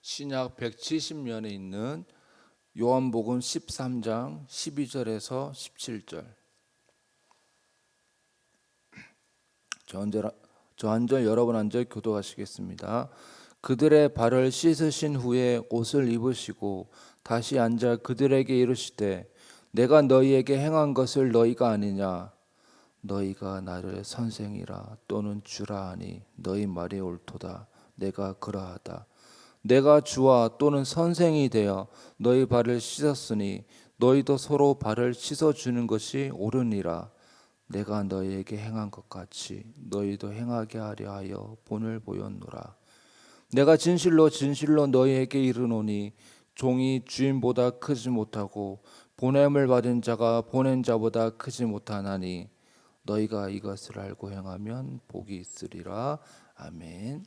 신약 170년에 있는 요한복음 13장 12절에서 17절. 저 한 절 여러분 한 절 교독하시겠습니다. 그들의 발을 씻으신 후에 옷을 입으시고 다시 앉아 그들에게 이르시되 내가 너희에게 행한 것을 너희가 아니냐. 너희가 나를 선생이라 또는 주라 하니 너희 말이 옳도다. 내가 그러하다. 내가 주와 또는 선생이 되어 너희 발을 씻었으니 너희도 서로 발을 씻어주는 것이 옳으니라. 내가 너희에게 행한 것 같이 너희도 행하게 하려 하여 본을 보였노라. 내가 진실로 진실로 너희에게 이르노니 종이 주인보다 크지 못하고 보냄을 받은 자가 보낸 자보다 크지 못하나니 너희가 이것을 알고 행하면 복이 있으리라. 아멘.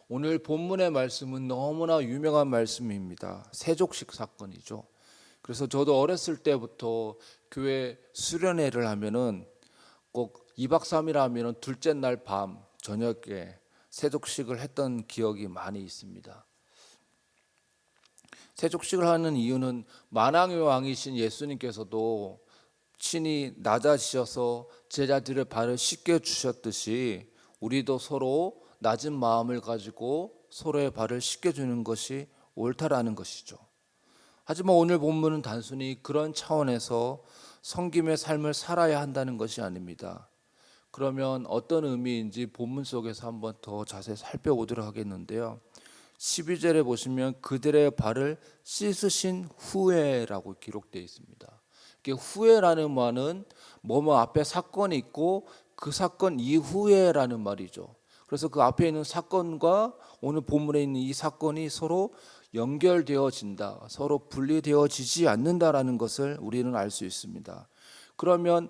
오늘 본문의 말씀은 너무나 유명한 말씀입니다. 세족식 사건이죠. 그래서 저도 어렸을 때부터 교회 수련회를 하면은 꼭 2박 3일 하면은 둘째 날 밤 저녁에 세족식을 했던 기억이 많이 있습니다. 세족식을 하는 이유는 만왕의 왕이신 예수님께서도 친히 낮아지셔서 제자들의 발을 씻겨 주셨듯이 우리도 서로 낮은 마음을 가지고 서로의 발을 씻겨주는 것이 옳다라는 것이죠. 하지만 오늘 본문은 단순히 그런 차원에서 섬김의 삶을 살아야 한다는 것이 아닙니다. 그러면 어떤 의미인지 본문 속에서 한번 더 자세히 살펴보도록 하겠는데요. 12절에 보시면 그들의 발을 씻으신 후에라고 기록되어 있습니다. 후에라는 말은 뭐뭐 앞에 사건이 있고 그 사건 이후에라는 말이죠. 그래서 그 앞에 있는 사건과 오늘 본문에 있는 이 사건이 서로 연결되어진다, 서로 분리되어지지 않는다라는 것을 우리는 알 수 있습니다. 그러면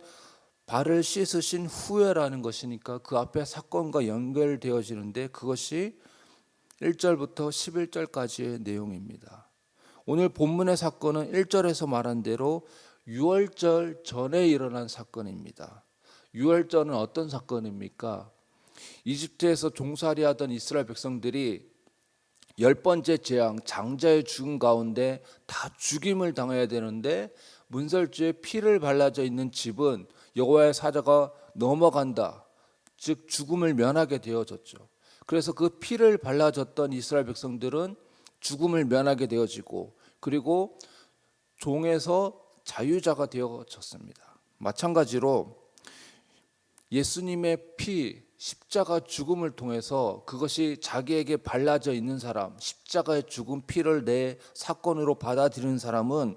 발을 씻으신 후에라는 것이니까 그 앞에 사건과 연결되어지는데 그것이 1절부터 11절까지의 내용입니다. 오늘 본문의 사건은 1절에서 말한 대로 유월절 전에 일어난 사건입니다. 유월절은 어떤 사건입니까? 이집트에서 종살이하던 이스라엘 백성들이 10번째 재앙 장자의 죽음 가운데 다 죽임을 당해야 되는데 문설주에 피를 발라져 있는 집은 여호와의 사자가 넘어간다, 즉 죽음을 면하게 되어졌죠. 그래서 그 피를 발라졌던 이스라엘 백성들은 죽음을 면하게 되어지고 그리고 종에서 자유자가 되어졌습니다. 마찬가지로 예수님의 피, 십자가 죽음을 통해서 그것이 자기에게 발라져 있는 사람, 십자가의 죽음 피를 내 사건으로 받아들이는 사람은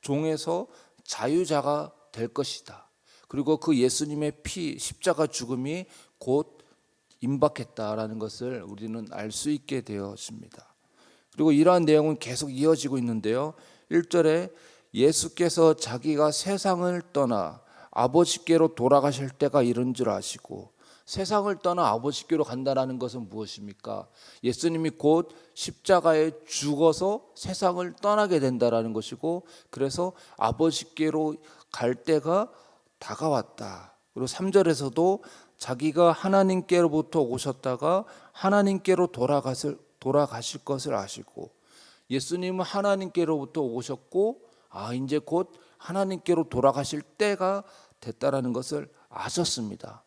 종에서 자유자가 될 것이다. 그리고 그 예수님의 피, 십자가 죽음이 곧 임박했다라는 것을 우리는 알 수 있게 되었습니다. 그리고 이러한 내용은 계속 이어지고 있는데요. 1절에 예수께서 자기가 세상을 떠나 아버지께로 돌아가실 때가 이른 줄 아시고, 세상을 떠나 아버지께로 간다는 것은 무엇입니까? 예수님이 곧 십자가에 죽어서 세상을 떠나게 된다는 것이고, 그래서 아버지께로 갈 때가 다가왔다. 그리고 3절에서도 자기가 하나님께로부터 오셨다가 하나님께로 돌아가실 것을 아시고, 예수님은 하나님께로부터 오셨고 이제 곧 하나님께로 돌아가실 때가 됐다라는 것을 아셨습니다.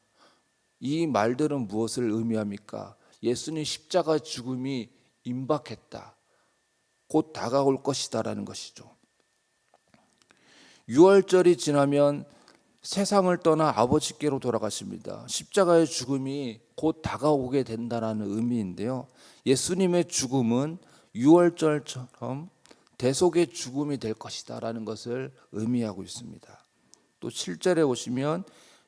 이 말들은 무엇을 의미합니까? 예수님 십자가 죽음이 임박했다, 곧 다가올 것이다라는 것이죠. 6월절이 지나면 세상을 떠나 아버지께로 돌아가십니다. 십자가의 죽음이 곧 다가오게 된다는 의미인데요. 예수님의 죽음은 6월절처럼 대속의 죽음이 될 것이다라는 것을 의미하고 있습니다. 또 7절에 오시면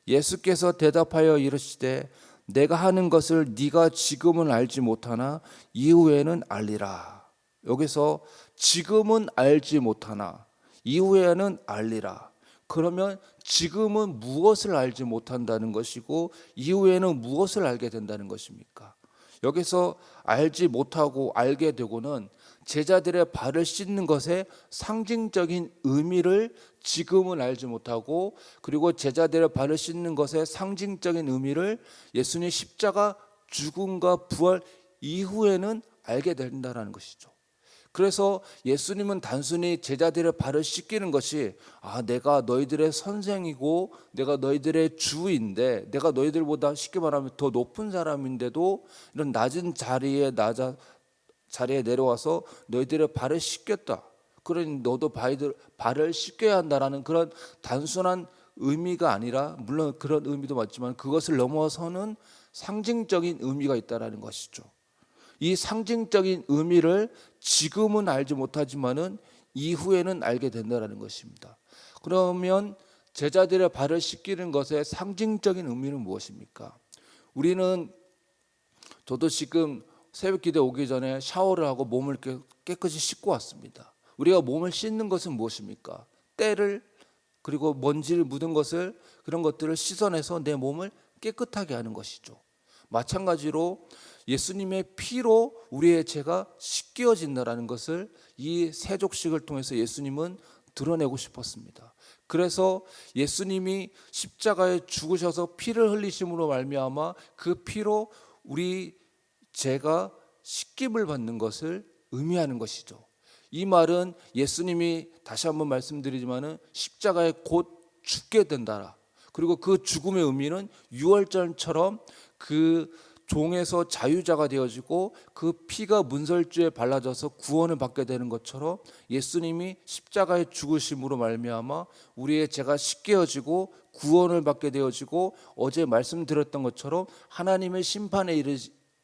예수께서 대답하여 이르시되 내가 하는 것을 네가 지금은 알지 못하나 이후에는 알리라. 여기서 지금은 알지 못하나 이후에는 알리라. 그러면 지금은 무엇을 알지 못한다는 것이고 이후에는 무엇을 알게 된다는 것입니까? 여기서 알지 못하고 알게 되고는 제자들의 발을 씻는 것의 상징적인 의미를 지금은 알지 못하고, 그리고 제자들의 발을 씻는 것의 상징적인 의미를 예수님의 십자가 죽음과 부활 이후에는 알게 된다는 것이죠. 그래서 예수님은 단순히 제자들의 발을 씻기는 것이 내가 너희들의 선생이고 내가 너희들의 주인데 내가 너희들보다 쉽게 말하면 더 높은 사람인데도 이런 낮은 자리에 내려와서 너희들의 발을 씻겼다. 그러니 너도 발을 씻겨야 한다라는 그런 단순한 의미가 아니라, 물론 그런 의미도 맞지만 그것을 넘어서는 상징적인 의미가 있다라는 것이죠. 이 상징적인 의미를 지금은 알지 못하지만은 이후에는 알게 된다는 것입니다. 그러면 제자들의 발을 씻기는 것의 상징적인 의미는 무엇입니까? 저도 지금 새벽 기도에 오기 전에 샤워를 하고 몸을 깨끗이 씻고 왔습니다. 우리가 몸을 씻는 것은 무엇입니까? 때를, 그리고 먼지를 묻은 것을, 그런 것들을 씻어내서 내 몸을 깨끗하게 하는 것이죠. 마찬가지로 예수님의 피로 우리의 죄가 씻겨진다라는 것을 이 세족식을 통해서 예수님은 드러내고 싶었습니다. 그래서 예수님이 십자가에 죽으셔서 피를 흘리심으로 말미암아 그 피로 우리 죄가 씻김을 받는 것을 의미하는 것이죠. 이 말은 예수님이, 다시 한번 말씀드리지만은 십자가에 곧 죽게 된다라. 그리고 그 죽음의 의미는 유월절처럼 그 종에서 자유자가 되어지고 그 피가 문설주에 발라져서 구원을 받게 되는 것처럼 예수님이 십자가에 죽으심으로 말미암아 우리의 죄가 씻겨지고 구원을 받게 되어지고, 어제 말씀드렸던 것처럼 하나님의 심판에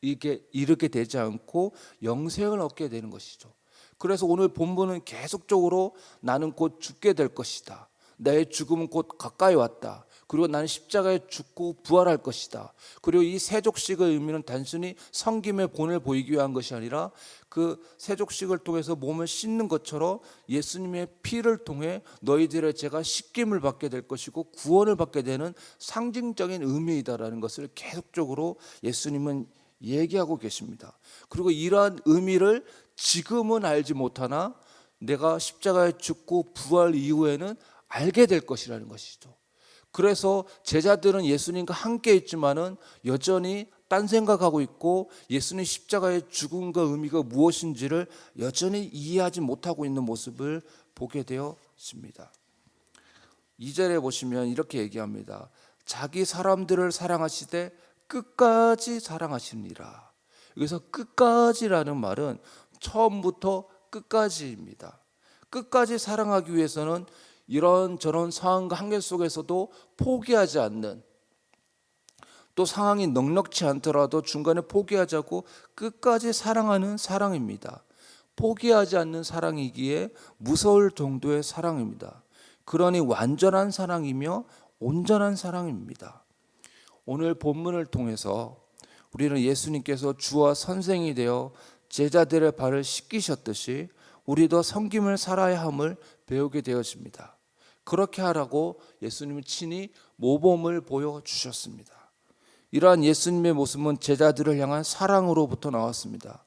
이르게 되지 않고 영생을 얻게 되는 것이죠. 그래서 오늘 본문은 계속적으로 나는 곧 죽게 될 것이다, 나의 죽음은 곧 가까이 왔다, 그리고 나는 십자가에 죽고 부활할 것이다. 그리고 이 세족식의 의미는 단순히 섬김의 본을 보이기 위한 것이 아니라 그 세족식을 통해서 몸을 씻는 것처럼 예수님의 피를 통해 너희들의 죄가 씻김을 받게 될 것이고 구원을 받게 되는 상징적인 의미이다라는 것을 계속적으로 예수님은 얘기하고 계십니다. 그리고 이러한 의미를 지금은 알지 못하나 내가 십자가에 죽고 부활 이후에는 알게 될 것이라는 것이죠. 그래서 제자들은 예수님과 함께 있지만은 여전히 딴 생각하고 있고 예수님 십자가의 죽음과 의미가 무엇인지를 여전히 이해하지 못하고 있는 모습을 보게 되었습니다. 2절에 보시면 이렇게 얘기합니다. 자기 사람들을 사랑하시되 끝까지 사랑하시니라. 여기서 끝까지라는 말은 처음부터 끝까지입니다. 끝까지 사랑하기 위해서는 이런저런 상황과 한계 속에서도 포기하지 않는, 또 상황이 넉넉지 않더라도 중간에 포기하지 않고 끝까지 사랑하는 사랑입니다. 포기하지 않는 사랑이기에 무서울 정도의 사랑입니다. 그러니 완전한 사랑이며 온전한 사랑입니다. 오늘 본문을 통해서 우리는 예수님께서 주와 선생이 되어 제자들의 발을 씻기셨듯이 우리도 섬김을 살아야 함을 배우게 되어집니다. 그렇게 하라고 예수님은 친히 모범을 보여주셨습니다. 이러한 예수님의 모습은 제자들을 향한 사랑으로부터 나왔습니다.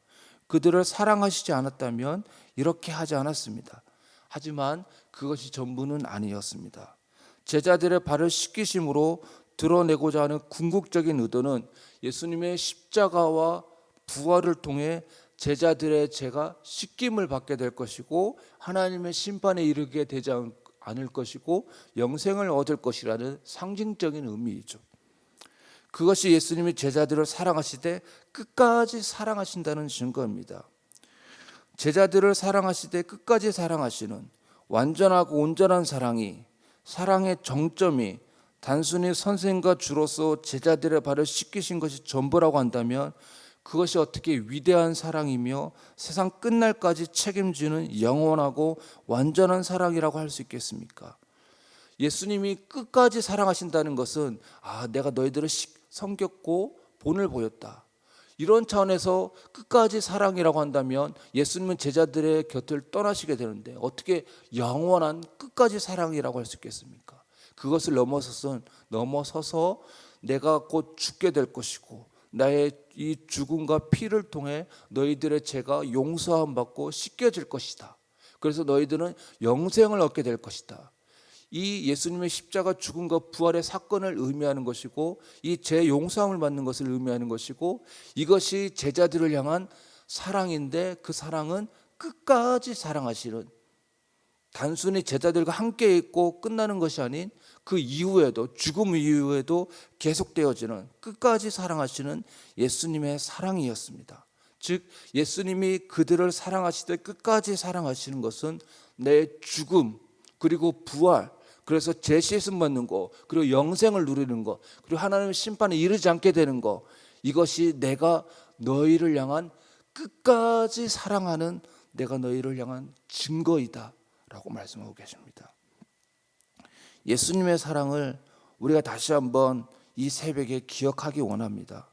그들을 사랑하시지 않았다면 이렇게 하지 않았습니다. 하지만 그것이 전부는 아니었습니다. 제자들의 발을 씻기심으로 드러내고자 하는 궁극적인 의도는 예수님의 십자가와 부활을 통해 제자들의 죄가 씻김을 받게 될 것이고 하나님의 심판에 이르게 되지 않을 것이고 영생을 얻을 것이라는 상징적인 의미이죠. 그것이 예수님이 제자들을 사랑하시되 끝까지 사랑하신다는 증거입니다. 제자들을 사랑하시되 끝까지 사랑하시는 완전하고 온전한 사랑의 정점이 단순히 선생과 주로서 제자들의 발을 씻기신 것이 전부라고 한다면 그것이 어떻게 위대한 사랑이며 세상 끝날까지 책임지는 영원하고 완전한 사랑이라고 할 수 있겠습니까? 예수님이 끝까지 사랑하신다는 것은 내가 너희들을 섬겼고 본을 보였다, 이런 차원에서 끝까지 사랑이라고 한다면 예수님은 제자들의 곁을 떠나시게 되는데 어떻게 영원한 끝까지 사랑이라고 할 수 있겠습니까? 그것을 넘어서서 내가 곧 죽게 될 것이고 나의 이 죽음과 피를 통해 너희들의 죄가 용서함 받고 씻겨질 것이다. 그래서 너희들은 영생을 얻게 될 것이다. 이 예수님의 십자가 죽음과 부활의 사건을 의미하는 것이고 이 죄 용서함을 받는 것을 의미하는 것이고 이것이 제자들을 향한 사랑인데 그 사랑은 끝까지 사랑하시는, 단순히 제자들과 함께 있고 끝나는 것이 아닌 그 이후에도, 죽음 이후에도 계속되어지는, 끝까지 사랑하시는 예수님의 사랑이었습니다. 즉 예수님이 그들을 사랑하시되 끝까지 사랑하시는 것은 내 죽음 그리고 부활, 그래서 재시씀 받는 거, 그리고 영생을 누리는 거, 그리고 하나님의 심판에 이르지 않게 되는 거, 이것이 내가 너희를 향한 끝까지 사랑하는, 내가 너희를 향한 증거이다 라고 말씀하고 계십니다. 예수님의 사랑을 우리가 다시 한번 이 새벽에 기억하기 원합니다.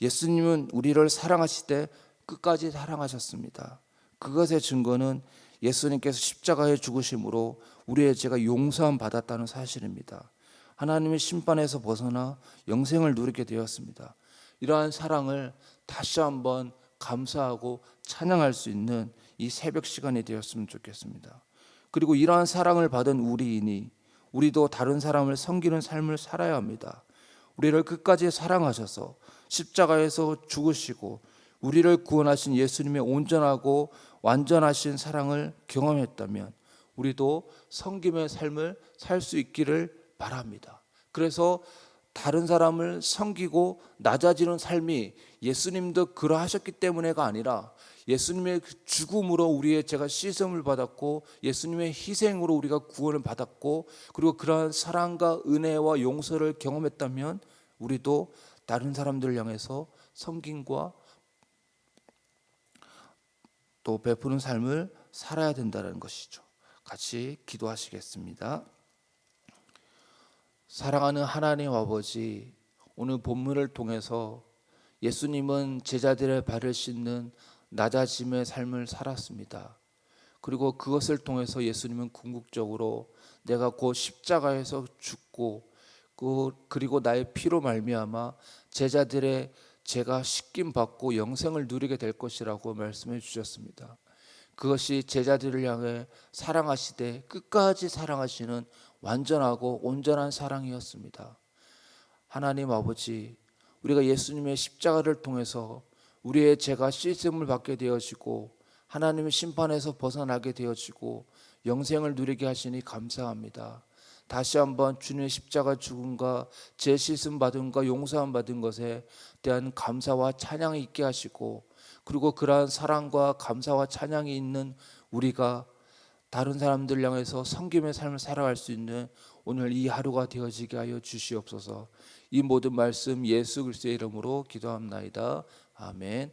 예수님은 우리를 사랑하시되 끝까지 사랑하셨습니다. 그것의 증거는 예수님께서 십자가에 죽으심으로 우리의 죄가 용서함 받았다는 사실입니다. 하나님의 심판에서 벗어나 영생을 누리게 되었습니다. 이러한 사랑을 다시 한번 감사하고 찬양할 수 있는 이 새벽 시간이 되었으면 좋겠습니다. 그리고 이러한 사랑을 받은 우리이니 우리도 다른 사람을 섬기는 삶을 살아야 합니다. 우리를 끝까지 사랑하셔서 십자가에서 죽으시고 우리를 구원하신 예수님의 온전하고 완전하신 사랑을 경험했다면 우리도 섬김의 삶을 살 수 있기를 바랍니다. 그래서 다른 사람을 섬기고 낮아지는 삶이 예수님도 그러하셨기 때문에가 아니라 예수님의 죽음으로 우리의 죄가 씻음을 받았고 예수님의 희생으로 우리가 구원을 받았고 그리고 그러한 사랑과 은혜와 용서를 경험했다면 우리도 다른 사람들을 향해서 섬김과 또 베푸는 삶을 살아야 된다는 것이죠. 같이 기도하시겠습니다. 사랑하는 하나님 아버지, 오늘 본문을 통해서 예수님은 제자들의 발을 씻는 낮아짐의 삶을 살았습니다. 그리고 그것을 통해서 예수님은 궁극적으로 내가 곧 십자가에서 죽고 그리고 나의 피로 말미암아 제자들의 죄가 씻김 받고 영생을 누리게 될 것이라고 말씀해 주셨습니다. 그것이 제자들을 향해 사랑하시되 끝까지 사랑하시는 완전하고 온전한 사랑이었습니다. 하나님 아버지, 우리가 예수님의 십자가를 통해서 우리의 죄가 씻음을 받게 되어지고 하나님의 심판에서 벗어나게 되어지고 영생을 누리게 하시니 감사합니다. 다시 한번 주님의 십자가 죽음과 죄 씻음 받음과 용서함 받은 것에 대한 감사와 찬양이 있게 하시고 그리고 그러한 사랑과 감사와 찬양이 있는 우리가 다른 사람들 향해서 섬김의 삶을 살아갈 수 있는 오늘 이 하루가 되어지게 하여 주시옵소서. 이 모든 말씀 예수 그리스도의 이름으로 기도합나이다. 아멘.